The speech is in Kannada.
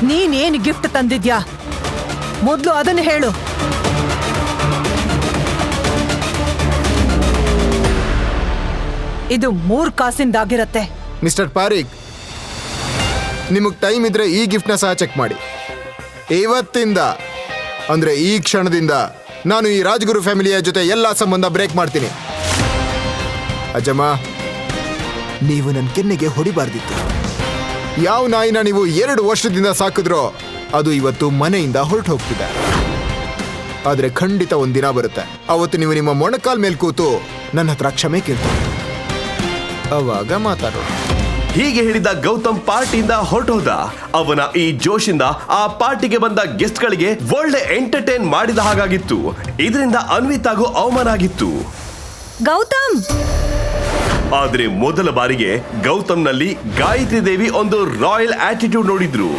ನೀನೇನು ಗಿಫ್ಟ್ ತಂದಿದ್ಯಾ ಮೊದಲು ಅದನ್ನು ಹೇಳು. ಇದು 3 ಕಾಸಿಂದಾಗಿರತ್ತೆ. ಮಿಸ್ಟರ್ ಪಾರಿಕ್, ನಿಮಗೆ ಟೈಮ್ ಇದ್ರೆ ಈ ಗಿಫ್ಟ್ನ ಸಹ ಚೆಕ್ ಮಾಡಿ. ಇವತ್ತಿಂದ ಅಂದ್ರೆ ಈ ಕ್ಷಣದಿಂದ ನಾನು ಈ ರಾಜಗುರು ಫ್ಯಾಮಿಲಿಯ ಜೊತೆ ಎಲ್ಲ ಸಂಬಂಧ ಬ್ರೇಕ್ ಮಾಡ್ತೀನಿ. ಅಜ್ಜಮ್ಮ, ನೀವು ನನ್ನ ಕೆನ್ನೆಗೆ ಹೊಡಿಬಾರ್ದಿತ್ತು. ಯಾವ ನಾಯಿನ ನೀವು 2 ವರ್ಷದಿಂದ ಸಾಕಿದ್ರೋ ಅದು ಇವತ್ತು ಮನೆಯಿಂದ ಹೊರಟು ಹೋಗ್ತಿದೆ. ಆದ್ರೆ ಖಂಡಿತ ಒಂದಿನ ಬರುತ್ತೆ, ಅವತ್ತು ನೀವು ನಿಮ್ಮ ಮೊಣಕಾಲ್ ಮೇಲೆ ಕೂತು ನನ್ನ ಹತ್ರ ಕ್ಷಮೆ ಕೇಳ್ತೀರಿ. ಅವಾಗ ಮಾತಾಡೋಣ. ಹೀಗೆ ಹೇಳಿದ ಗೌತಮ್ ಪಾರ್ಟಿಯಿಂದ ಹೊರಟೋದ. ಅವನ ಈ ಜೋಶಿಂದ ಆ ಪಾರ್ಟಿಗೆ ಬಂದ ಗೆಸ್ಟ್ ಗಳಿಗೆ ಒಳ್ಳೆ ಎಂಟರ್ಟೈನ್ ಮಾಡಿದ ಹಾಗಾಗಿತ್ತು. ಇದರಿಂದ ಅನ್ವಿತಾಗೂ ಅವಮಾನ ಆಗಿತ್ತು. ಗೌತಮ್, ಆದ್ರೆ ಮೊದಲ ಬಾರಿಗೆ ಗೌತಮ್ನಲ್ಲಿ ಗಾಯತ್ರಿ ದೇವಿ ಒಂದು ರಾಯಲ್ ಆಟಿಟ್ಯೂಡ್ ನೋಡಿದ್ರು.